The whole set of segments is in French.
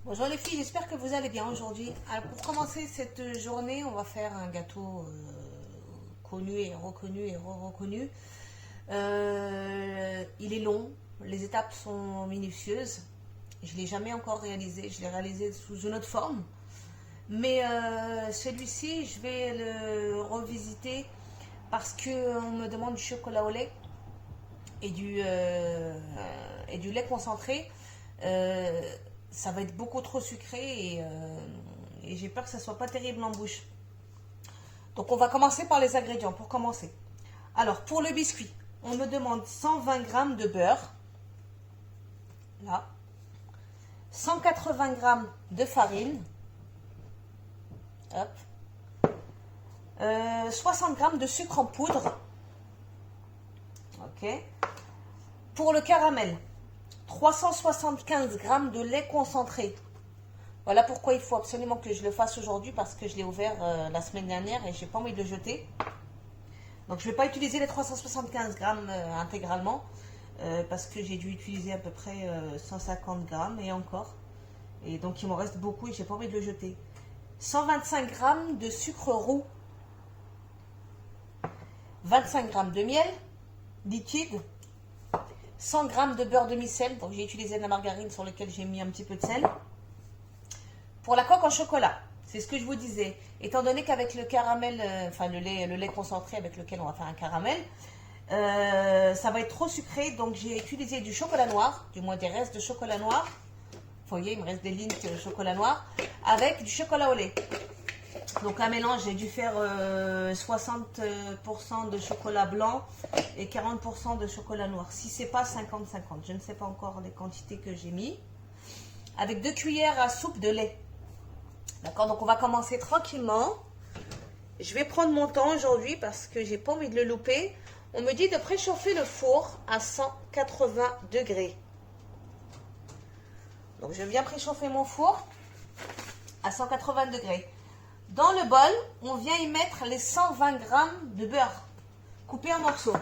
Bonjour les filles, j'espère que vous allez bien aujourd'hui. Alors pour commencer cette journée, on va faire un gâteau connu et reconnu. Il est long, les étapes sont minutieuses. Je ne l'ai jamais encore réalisé, je l'ai réalisé sous une autre forme. Mais celui-ci, je vais le revisiter parce qu'on me demande du chocolat au lait et du lait concentré. Ça va être beaucoup trop sucré et j'ai peur que ça soit pas terrible en bouche. Donc on va commencer par les ingrédients pour commencer. Alors pour le biscuit, on me demande 120 g de beurre, là, 180 g de farine, hop, 60 g de sucre en poudre, ok. Pour le caramel, 375 g de lait concentré. Voilà pourquoi il faut absolument que je le fasse aujourd'hui parce que je l'ai ouvert la semaine dernière et j'ai pas envie de le jeter. Donc je ne vais pas utiliser les 375 g intégralement parce que j'ai dû utiliser à peu près 150 g et encore. Et donc il m'en reste beaucoup et j'ai pas envie de le jeter. 125 g de sucre roux, 25 g de miel liquide, 100 g de beurre demi-sel, donc j'ai utilisé de la margarine sur laquelle j'ai mis un petit peu de sel. Pour la coque en chocolat, c'est ce que je vous disais, étant donné qu'avec le caramel, enfin le lait concentré avec lequel on va faire un caramel, ça va être trop sucré, donc j'ai utilisé du chocolat noir, du moins des restes de chocolat noir. Vous voyez, il me reste des lignes de chocolat noir, avec du chocolat au lait. Donc un mélange, j'ai dû faire 60% de chocolat blanc et 40% de chocolat noir. Si c'est pas 50-50, je ne sais pas encore les quantités que j'ai mis. Avec 2 cuillères à soupe de lait. D'accord, donc on va commencer tranquillement. Je vais prendre mon temps aujourd'hui parce que j'ai pas envie de le louper. On me dit de préchauffer le four à 180 degrés. Donc je viens préchauffer mon four à 180 degrés. Dans le bol, on vient y mettre les 120 g de beurre coupé en morceaux.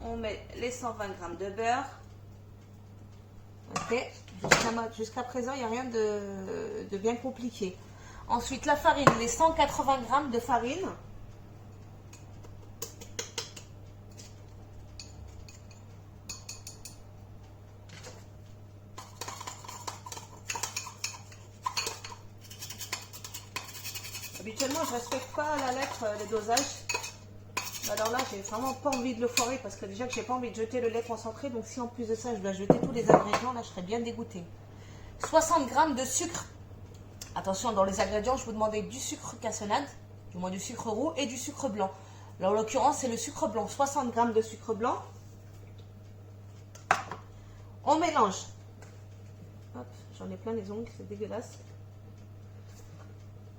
On met les 120 g de beurre. Ok, jusqu'à présent, il n'y a rien de bien compliqué. Ensuite, la farine, les 180 g de farine. Habituellement, je ne respecte pas à la lettre les dosages. Alors là, j'ai vraiment pas envie de le foirer parce que déjà que j'ai pas envie de jeter le lait concentré. Donc si en plus de ça, je dois jeter tous les ingrédients, là, je serais bien dégoûtée. 60 g de sucre. Attention, dans les ingrédients, je vous demandais du sucre cassonade, du moins du sucre roux et du sucre blanc. Là, en l'occurrence, c'est le sucre blanc. 60 g de sucre blanc. On mélange. Hop, j'en ai plein les ongles, c'est dégueulasse.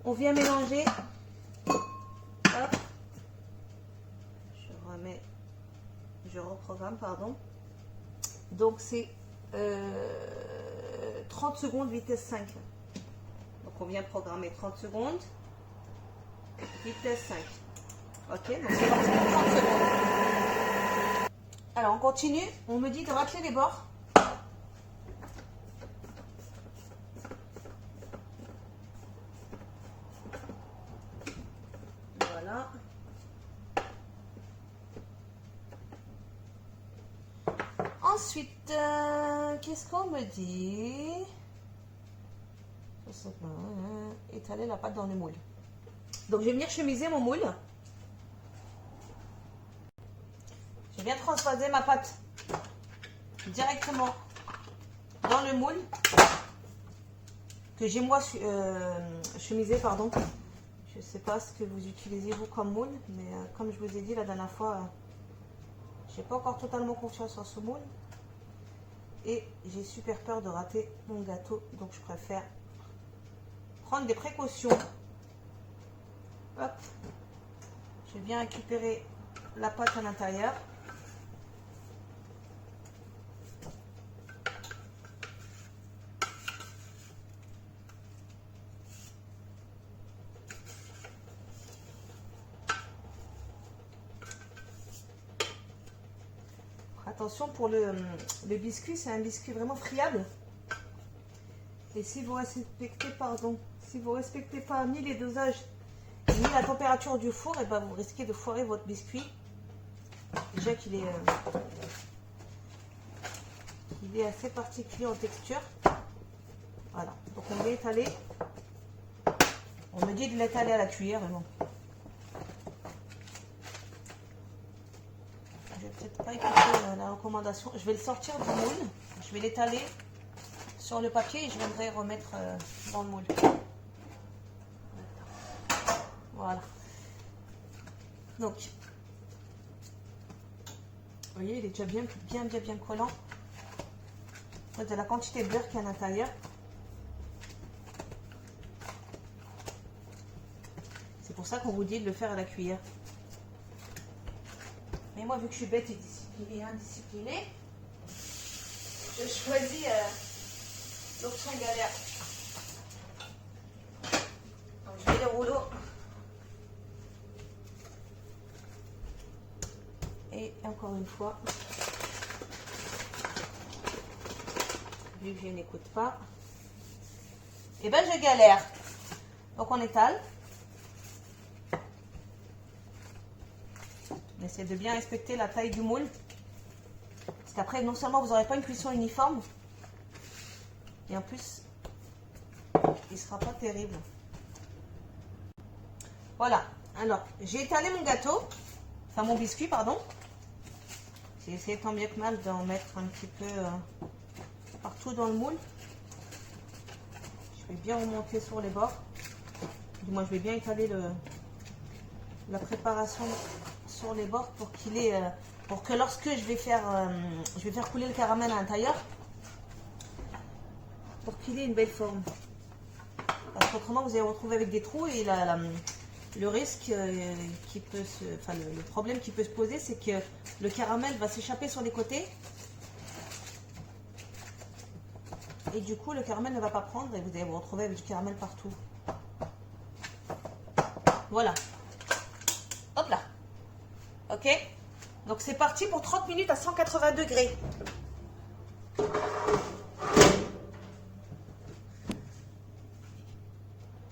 On vient mélanger. Hop. Je reprogramme, pardon. Donc c'est 30 secondes vitesse 5. Donc on vient programmer 30 secondes, vitesse 5. Ok, donc c'est parti pour 30 secondes. Alors on continue, on me dit de racler les bords. Voilà. Ensuite, qu'est-ce qu'on me dit? Je sais pas. Étaler la pâte dans le moule. Donc, je vais venir chemiser mon moule. Je viens transvaser ma pâte directement dans le moule que j'ai moi chemisé, pardon. Je ne sais pas ce que vous utilisez vous comme moule, mais comme je vous ai dit la dernière fois, j'ai pas encore totalement confiance en ce moule. Et j'ai super peur de rater mon gâteau, donc je préfère prendre des précautions. Hop, je viens récupérer la pâte à l'intérieur. attention pour le biscuit, c'est un biscuit vraiment friable. Et si vous respectez, pas ni les dosages ni la température du four, et ben vous risquez de foirer votre biscuit. Déjà qu'il est, assez particulier en texture. Voilà, donc on va étaler. On me dit de l'étaler à la cuillère, mais bon. Je vais peut-être pas écouter la recommandation. Je vais le sortir du moule. Je vais l'étaler sur le papier et je viendrai remettre dans le moule. Voilà. Donc, vous voyez, il est déjà bien collant. Vous avez la quantité de beurre qui est à l'intérieur. C'est pour ça qu'on vous dit de le faire à la cuillère. Mais moi, vu que je suis bête et indisciplinée, je choisis l'option galère. Donc, je mets le rouleau. Et encore une fois, vu que je n'écoute pas, et ben je galère. Donc on étale. On essaie de bien respecter la taille du moule. Parce qu'après, non seulement vous n'aurez pas une cuisson uniforme, et en plus, il ne sera pas terrible. Voilà. Alors, j'ai étalé mon gâteau, enfin mon biscuit, pardon. J'ai essayé tant bien que mal d'en mettre un petit peu partout dans le moule. Je vais bien remonter sur les bords. Du moins, je vais bien étaler la préparation sur les bords pour qu'il ait, pour que lorsque je vais faire couler le caramel à l'intérieur, pour qu'il ait une belle forme. Parce qu'autrement, vous allez vous retrouver avec des trous et le risque le problème qui peut se poser, c'est que le caramel va s'échapper sur les côtés. Et du coup, le caramel ne va pas prendre et vous allez vous retrouver avec du caramel partout. Voilà. Hop là. Ok. Donc c'est parti pour 30 minutes à 180 degrés.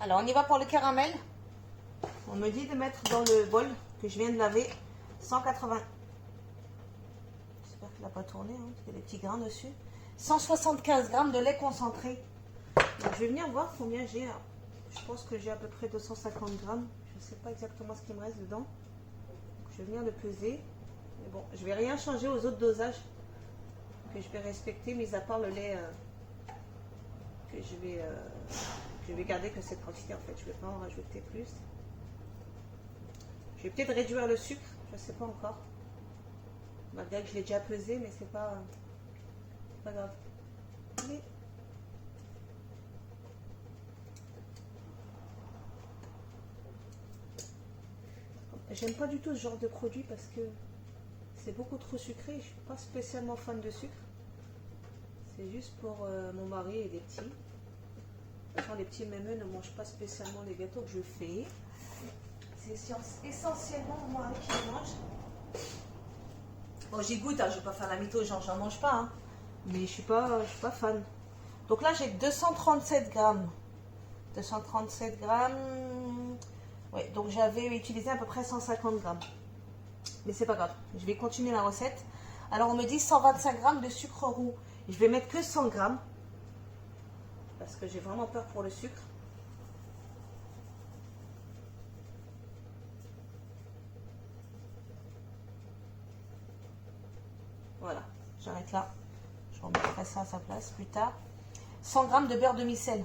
Alors on y va pour le caramel. On me dit de mettre dans le bol que je viens de laver 180. J'espère qu'il n'a pas tourné, hein, parce qu'il y a des petits grains dessus. 175 g de lait concentré. Donc, je vais venir voir combien j'ai. Je pense que j'ai à peu près 250 g. Je ne sais pas exactement ce qu'il me reste dedans. Donc, je vais venir le peser. Mais bon, je ne vais rien changer aux autres dosages que je vais respecter, mis à part le lait que je vais garder que cette quantité en fait. Je ne vais pas en rajouter plus. Je vais peut-être réduire le sucre, je ne sais pas encore. Malgré que je l'ai déjà pesé, mais c'est pas grave. Mais... j'aime pas du tout ce genre de produit parce que c'est beaucoup trop sucré. Je suis pas spécialement fan de sucre. C'est juste pour mon mari et les petits. De toute façon, les petits même eux ne mangent pas spécialement les gâteaux que je fais. C'est essentiellement mon mari qui les mange. Bon, j'y goûte, hein, je ne vais pas faire la mytho, genre j'en mange pas. Hein. Mais je suis pas fan. Donc là, j'ai 237 grammes. 237 grammes. Ouais, donc j'avais utilisé à peu près 150 grammes. Mais c'est pas grave. Je vais continuer la recette. Alors, on me dit 125 grammes de sucre roux. Je vais mettre que 100 grammes. Parce que j'ai vraiment peur pour le sucre. Voilà, j'arrête là. Je remettrai ça à sa place plus tard. 100 g de beurre demi-sel.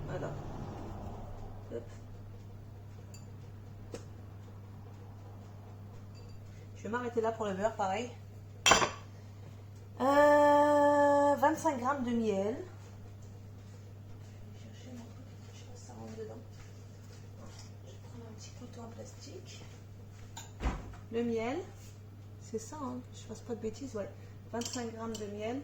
Voilà. Hop. Je vais m'arrêter là pour le beurre, pareil. 25 g de miel. Je vais chercher mon truc, je pense que ça rentre dedans. Je vais prendre un petit couteau en plastique. Le miel. C'est ça, hein, je ne fasse pas de bêtises, ouais. 25 g de miel.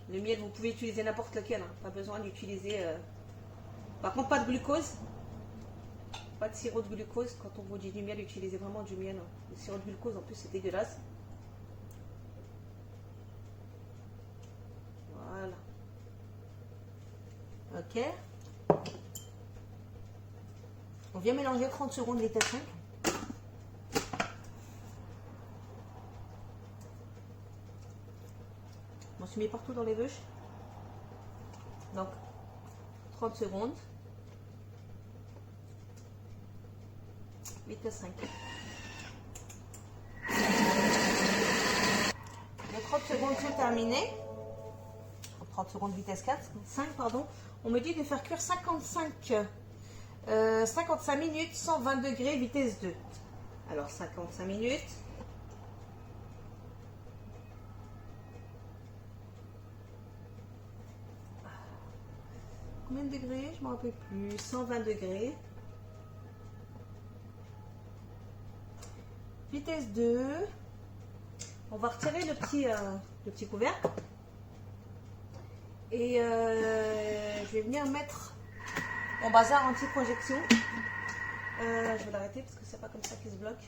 Le miel, vous pouvez utiliser n'importe lequel, hein. Pas besoin d'utiliser Par contre, pas de glucose. Pas de sirop de glucose. Quand on vous dit du miel, utilisez vraiment du miel. Le sirop de glucose, en plus, c'est dégueulasse. Voilà. Ok. On vient mélanger 30 secondes vitesse 5. Je m'en suis mis partout dans les bûches. Donc, 30 secondes. Vitesse 5. Les 30 secondes sont terminées. 30 secondes vitesse 4. 5, pardon. On me dit de faire cuire 55 minutes, 120 degrés, vitesse 2. Alors, 55 minutes. Combien de degrés? Je ne me rappelle plus. 120 degrés. Vitesse 2. On va retirer le petit couvercle. Et je vais venir mettre mon bazar anti-projection. Je vais l'arrêter parce que c'est pas comme ça qu'il se bloque.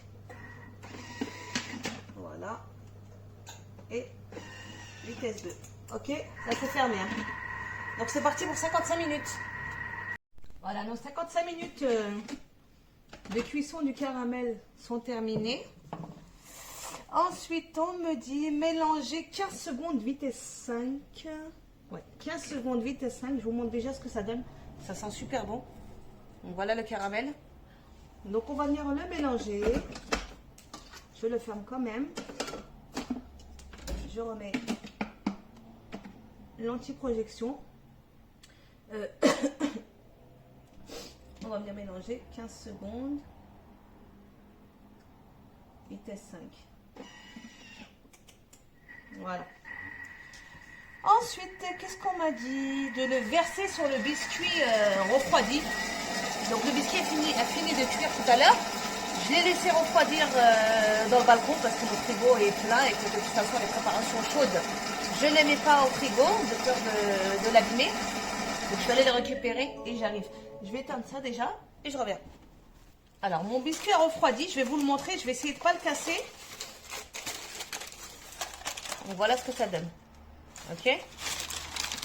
Voilà. Et vitesse 2. Ok, là c'est fermé. Hein. Donc c'est parti pour 55 minutes. Voilà, nos 55 minutes de cuisson du caramel sont terminées. Ensuite, on me dit mélanger 15 secondes vitesse 5. Ouais, 15 secondes vitesse 5. Je vous montre déjà ce que ça donne. Ça sent super bon. Donc voilà le caramel. Donc on va venir le mélanger. Je le ferme quand même. Je remets l'anti-projection. On va bien mélanger 15 secondes. Vitesse 5. Voilà. Ensuite, qu'est-ce qu'on m'a dit? De le verser sur le biscuit refroidi. Donc le biscuit a fini de cuire tout à l'heure. Je l'ai laissé refroidir dans le balcon parce que mon frigo est plein et que de toute façon les préparations chaudes, je ne les mets pas au frigo de peur de l'abîmer. Donc je vais aller le récupérer et j'arrive. Je vais éteindre ça déjà et je reviens. Alors mon biscuit a refroidi, je vais vous le montrer, je vais essayer de ne pas le casser. Donc voilà ce que ça donne. Ok.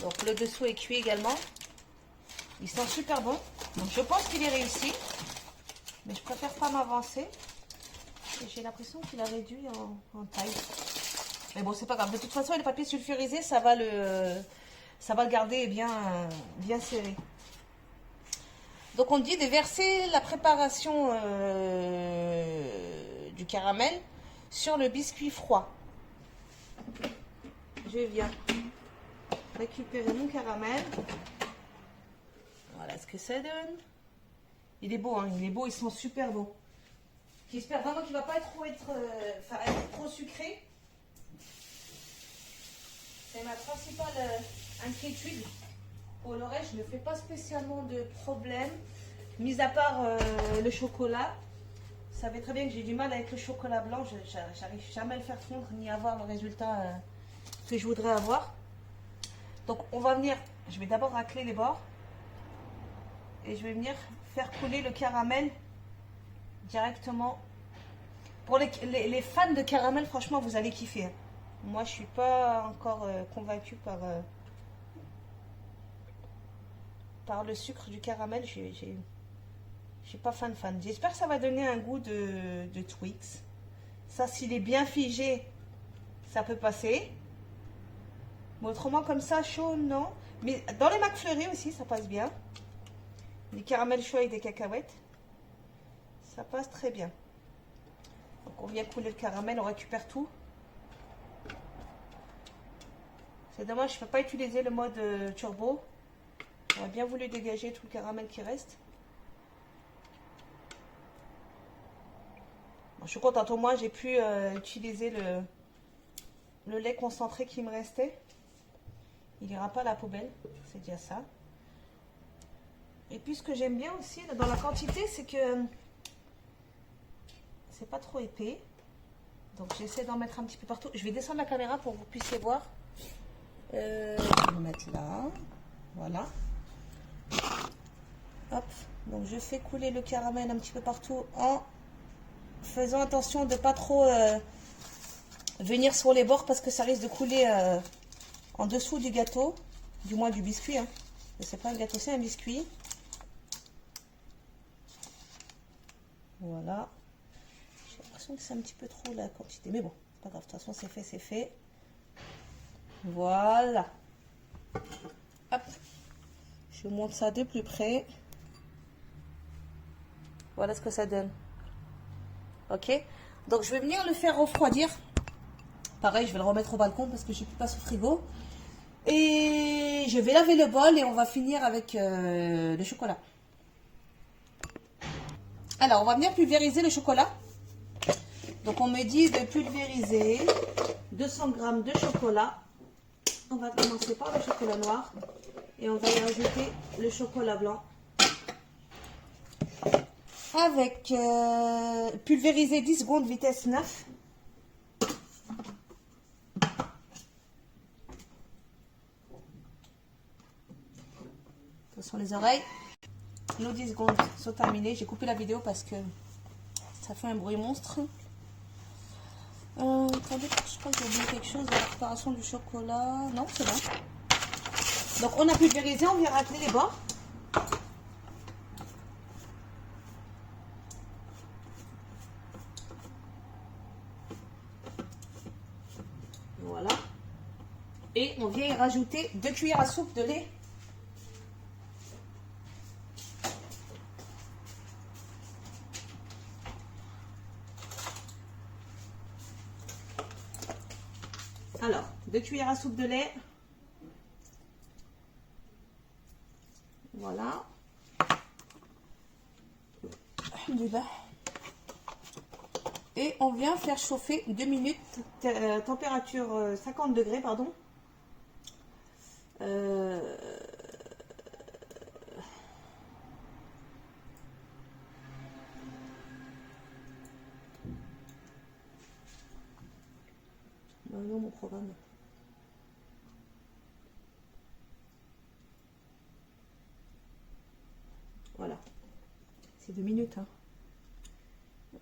Donc le dessous est cuit également. Il sent super bon. Donc je pense qu'il est réussi. Mais je préfère pas m'avancer. J'ai l'impression qu'il a réduit en taille. Mais bon, c'est pas grave. De toute façon, le papier sulfurisé, ça va le garder bien serré. Donc on dit de verser la préparation du caramel sur le biscuit froid. Je viens récupérer mon caramel. Voilà ce que ça donne. Il est beau, hein, il est beau, il sent super bon. J'espère vraiment qu'il ne va pas être trop sucré. C'est ma principale inquiétude. Pour le reste, je ne fais pas spécialement de problème. Mis à part le chocolat. Vous savez très bien que j'ai du mal avec le chocolat blanc. Je n'arrive jamais à le faire fondre ni à avoir le résultat que je voudrais avoir. Donc on va venir, je vais d'abord racler les bords. Et je vais venir faire couler le caramel directement. Pour les fans de caramel, franchement, vous allez kiffer. Moi, je ne suis pas encore convaincue par le sucre du caramel. Je suis pas fan. J'espère que ça va donner un goût de Twix. Ça, s'il est bien figé, ça peut passer. Mais autrement, comme ça, chaud, non. Mais dans les McFlurry aussi, ça passe bien. Du caramel chaud avec des cacahuètes. Ça passe très bien. Donc on vient couler le caramel, on récupère tout. C'est dommage, je ne peux pas utiliser le mode turbo. J'aurais bien voulu dégager tout le caramel qui reste. Bon, je suis contente, au moins j'ai pu utiliser le lait concentré qui me restait. Il n'ira pas à la poubelle, c'est déjà ça. Et puis ce que j'aime bien aussi dans la quantité, c'est que c'est pas trop épais. Donc j'essaie d'en mettre un petit peu partout. Je vais descendre la caméra pour que vous puissiez voir. Je vais le mettre là. Voilà. Hop, donc je fais couler le caramel un petit peu partout en faisant attention de pas trop venir sur les bords parce que ça risque de couler en dessous du gâteau, du moins du biscuit. Hein. C'est pas un gâteau, c'est un biscuit. Voilà. J'ai l'impression que c'est un petit peu trop la quantité, mais bon, c'est pas grave. De toute façon, c'est fait, c'est fait. Voilà. Hop. Je vous montre ça de plus près. Voilà ce que ça donne. Ok. Donc, je vais venir le faire refroidir. Pareil, je vais le remettre au balcon parce que je n'ai plus pas au frigo. Et je vais laver le bol et on va finir avec le chocolat. Alors, on va venir pulvériser le chocolat. Donc, on me dit de pulvériser 200 g de chocolat. On va commencer par le chocolat noir. Et on va y ajouter le chocolat blanc. Avec pulvériser 10 secondes vitesse 9. Attention les oreilles. Nos 10 secondes sont terminées. J'ai coupé la vidéo parce que ça fait un bruit monstre. Attendez, je crois que j'ai oublié quelque chose de la préparation du chocolat. Non, c'est bon. Donc on a pulvérisé, on vient racler les bords. Voilà. Et on vient y rajouter 2 cuillères à soupe de lait. Alors, 2 cuillères à soupe de lait. Voilà. Alhamdoulilah. Et on vient faire chauffer 2 minutes, température 50 degrés, pardon. Non, mon programme. Voilà. C'est 2 minutes. Hein.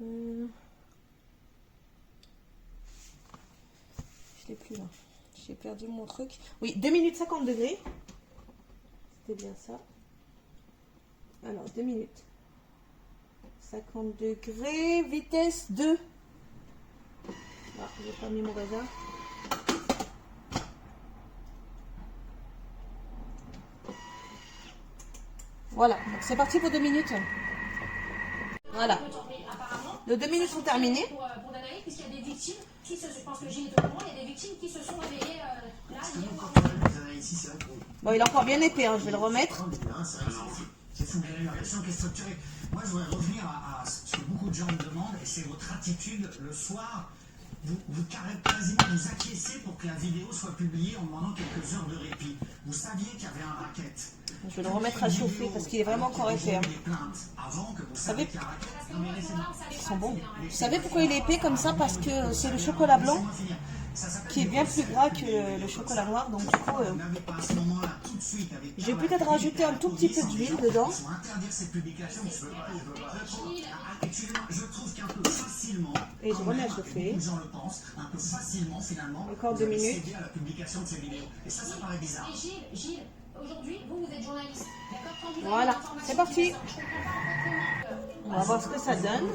Je l'ai plus là. J'ai perdu mon truc. Oui, 2 minutes 50 degrés. C'était bien ça. Alors, 2 minutes. 50 degrés, vitesse 2. Ah, j'ai pas mis mon raisin. Voilà, donc c'est parti pour 2 minutes. Voilà. Les 2 minutes sont terminées. Pour Danaï, puisqu'il y a des victimes qui se... Je pense que Gilles est au courant, il y a des victimes qui se sont réveillées là. Bon, il est encore bien épais, hein, je vais le remettre. C'est fou, mais la réaction qui est structurée. Moi, je voudrais revenir à ce que beaucoup de gens me demandent, et c'est votre attitude le soir. Vous quasiment vous acquiescez pour que la vidéo soit publiée en demandant quelques heures de répit. Vous saviez qu'il y avait un racket. Je vais le remettre à chauffer parce qu'il est vraiment encore épais. Hein. Vous savez, ils sont bons. Vous savez pourquoi il est épais comme ça? Parce que c'est le chocolat blanc qui est bien plus gras que le chocolat noir. Donc du coup, je vais peut-être rajouter un tout petit peu d'huile dedans. Et je remets à chauffer. Encore 2 minutes. Et ça paraît bizarre. Et Gilles, aujourd'hui, vous êtes journaliste. D'accord? Voilà, c'est parti. On va voir ce que ça donne.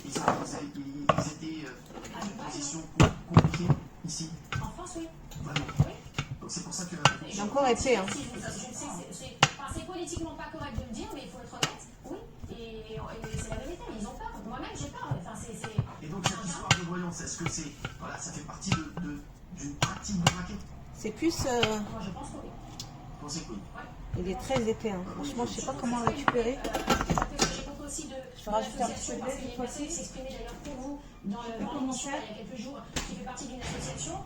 Ils étaient dans une position compliquée ici. En France, oui. Vraiment. Oui. Donc c'est pour ça que... Il est encore épais. Hein. C'est politiquement pas correct de le dire, mais il faut être honnête. Oui. Et c'est la vérité. Ils ont peur. Moi-même, j'ai peur. Enfin, Et donc cette histoire de voyance, est-ce que c'est... Voilà, ça fait partie d'une pratique de racket? C'est plus... moi, je pense que oui. Vous pensez que oui? Il est très épais. Hein. Franchement, je sais pas comment récupérer. Je vais rajouter un petit peu de lait cette fois-ci. S'exprimer d'ailleurs pour vous dans l'émission il y a quelques jours, qui fait partie d'une association.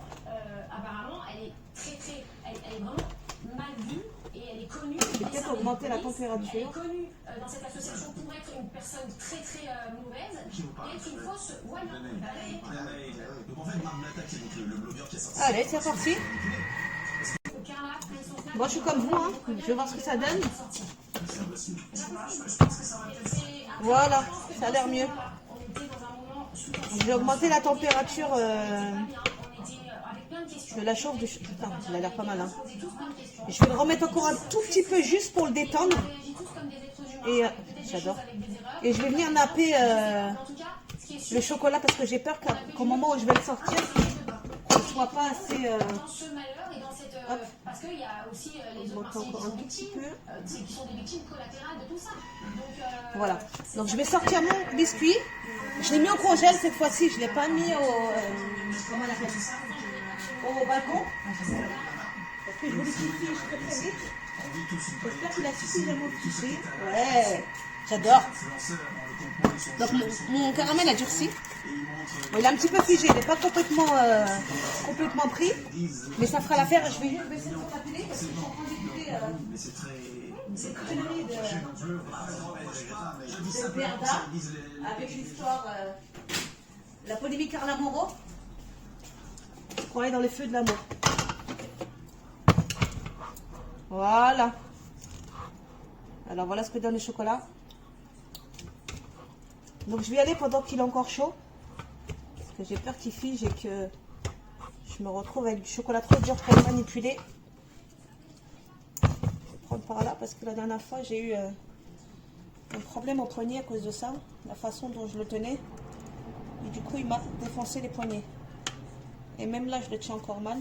Apparemment, elle est elle est vraiment mal vue et elle est connue. Je vais peut-être augmenter la température. Elle est connue dans cette association pour être une personne très mauvaise et être une fausse voyante. Donc en fait, Marc Blatta, qui est donc le blogueur qui a sorti... Allez, c'est parti. Moi, je suis comme vous. Hein. Je vais voir ce que ça donne. Je pense que ça va peut-être... Voilà, ça a l'air mieux. Je vais augmenter la température de la chauffe. Putain, il a l'air pas mal. Hein. Et je vais le remettre encore un tout petit peu juste pour le détendre. Et j'adore. Et je vais venir napper le chocolat parce que j'ai peur qu'au moment où je vais le sortir, qu'il ne soit pas assez... Hop. Parce qu'il y a aussi les autres Marseillais qui sont victimes, qui sont des victimes collatérales de tout ça. Donc, voilà. Donc je vais sortir mon biscuit. Je l'ai mis au congèle cette fois-ci. Je ne l'ai pas mis au... comment on appelle ça, au balcon. Parce que je voulais qu'il fiche très très vite. J'espère qu'il a suffisamment fiché. Ouais, j'adore. Donc mon caramel a durci. Bon, il est un petit peu figé, il n'est pas complètement pris, mais ça fera l'affaire. Je vais juste baisser sur la télé parce que je suis en train d'écouter cette connerie de Berda avec l'histoire, la polémique Carla Moreau. On est dans les feux de l'amour. Voilà. Alors voilà ce que donne le chocolat. Donc je vais y aller pendant qu'il est encore chaud. Parce que j'ai peur qu'il fige et que je me retrouve avec du chocolat trop dur pour le manipuler. Je vais prendre par là parce que la dernière fois j'ai eu un problème au poignet à cause de ça. La façon dont je le tenais. Et du coup il m'a défoncé les poignets. Et même là je le tiens encore mal.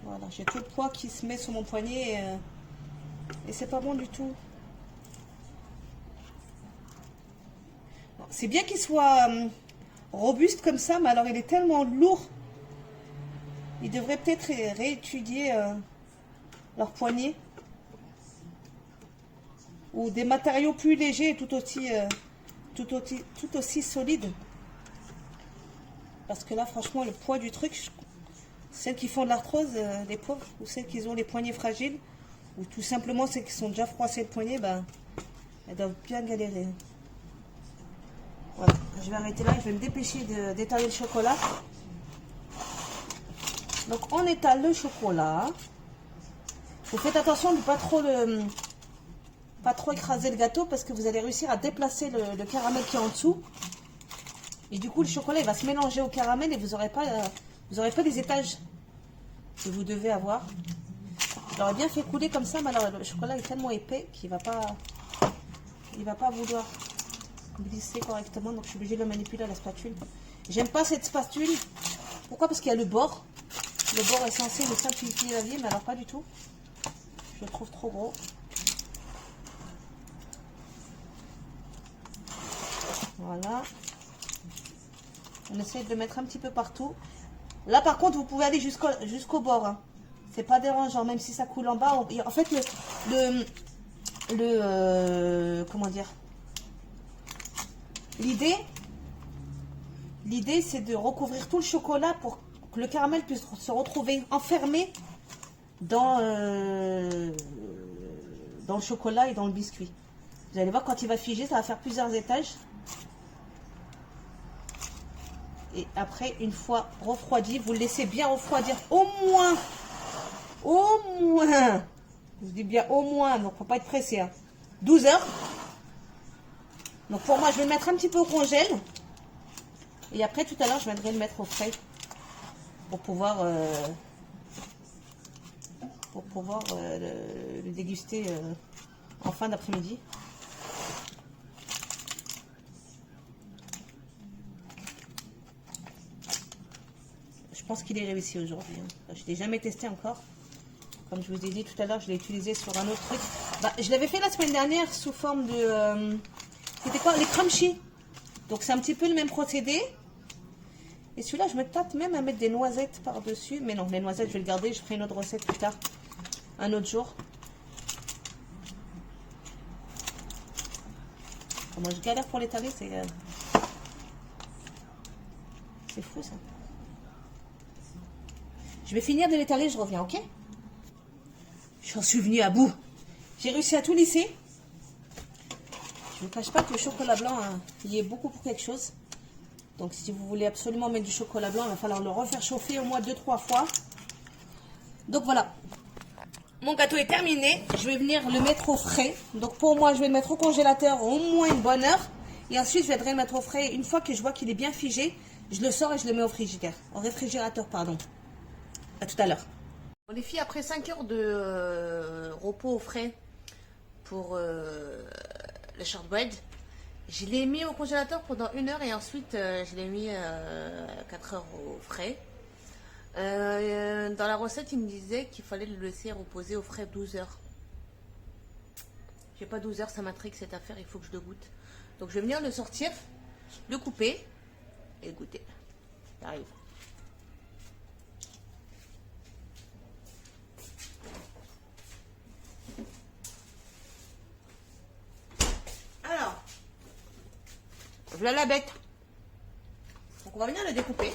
Voilà, j'ai tout le poids qui se met sur mon poignet et c'est pas bon du tout. C'est bien qu'il soit robuste comme ça, mais alors il est tellement lourd. Ils devraient peut-être réétudier leur poignet. Ou des matériaux plus légers et tout aussi solides. Parce que là, franchement, le poids du truc, celles qui font de l'arthrose, les pauvres, ou celles qui ont les poignets fragiles, ou tout simplement celles qui sont déjà froissées le poignet, ben, elles doivent bien galérer. Voilà, je vais arrêter là, je vais me dépêcher d'étaler le chocolat. Donc on étale le chocolat. Vous faites attention de ne pas trop écraser le gâteau parce que vous allez réussir à déplacer le caramel qui est en dessous. Et du coup le chocolat il va se mélanger au caramel et vous n'aurez pas les étages que vous devez avoir. Je l'aurais bien fait couler comme ça, mais alors le chocolat est tellement épais qu'il va pas vouloir glisser correctement, donc je suis obligée de le manipuler à la spatule. J'aime pas cette spatule. Pourquoi? Parce qu'il y a le bord. Le bord est censé me simplifier la vie, mais alors pas du tout. Je le trouve trop gros. Voilà. On essaie de le mettre un petit peu partout. Là par contre vous pouvez aller jusqu'au bord. Hein. C'est pas dérangeant, même si ça coule en bas. En fait comment dire? L'idée c'est de recouvrir tout le chocolat pour que le caramel puisse se retrouver enfermé dans le chocolat et dans le biscuit. Vous allez voir, quand il va figer, ça va faire plusieurs étages. Et après, une fois refroidi, vous le laissez bien refroidir au moins, je dis bien au moins, donc faut pas être pressé, hein, 12 heures. Donc pour moi, je vais le mettre un petit peu au congèle. Et après, tout à l'heure, je viendrai le mettre au frais. Pour pouvoir le déguster en fin d'après-midi. Je pense qu'il est réussi aujourd'hui. Hein. Je ne l'ai jamais testé encore. Comme je vous ai dit tout à l'heure, je l'ai utilisé sur un autre truc. Bah, je l'avais fait la semaine dernière sous forme de... c'était quoi? Les crunchy. Donc c'est un petit peu le même procédé. Et celui-là, je me tâte même à mettre des noisettes par-dessus. Mais non, les noisettes, je vais le garder. Je ferai une autre recette plus tard. Un autre jour. Moi, je galère pour l'étaler. C'est fou, ça. Je vais finir de l'étaler, je reviens, ok? J'en suis venue à bout. J'ai réussi à tout lisser. Je ne vous cache pas que le chocolat blanc, hein, il y est beaucoup pour quelque chose. Donc si vous voulez absolument mettre du chocolat blanc, il va falloir le refaire chauffer au moins 2-3 fois. Donc voilà. Mon gâteau est terminé. Je vais venir le mettre au frais. Donc pour moi, je vais le mettre au congélateur au moins une bonne heure. Et ensuite, je viendrai le mettre au frais. Une fois que je vois qu'il est bien figé, je le sors et je le mets au frigidaire. Au réfrigérateur, pardon. À tout à l'heure. Bon, les filles, après 5 heures de repos au frais pour le shortbread, je l'ai mis au congélateur pendant 1 heure et ensuite je l'ai mis 4 heures au frais. Dans la recette, il me disait qu'il fallait le laisser reposer au frais 12 heures. J'ai pas 12 heures, ça m'intrigue cette affaire, il faut que je le goûte. Donc je vais venir le sortir, le couper et le goûter. J'arrive. Alors, voilà la bête. Donc on va venir le découper.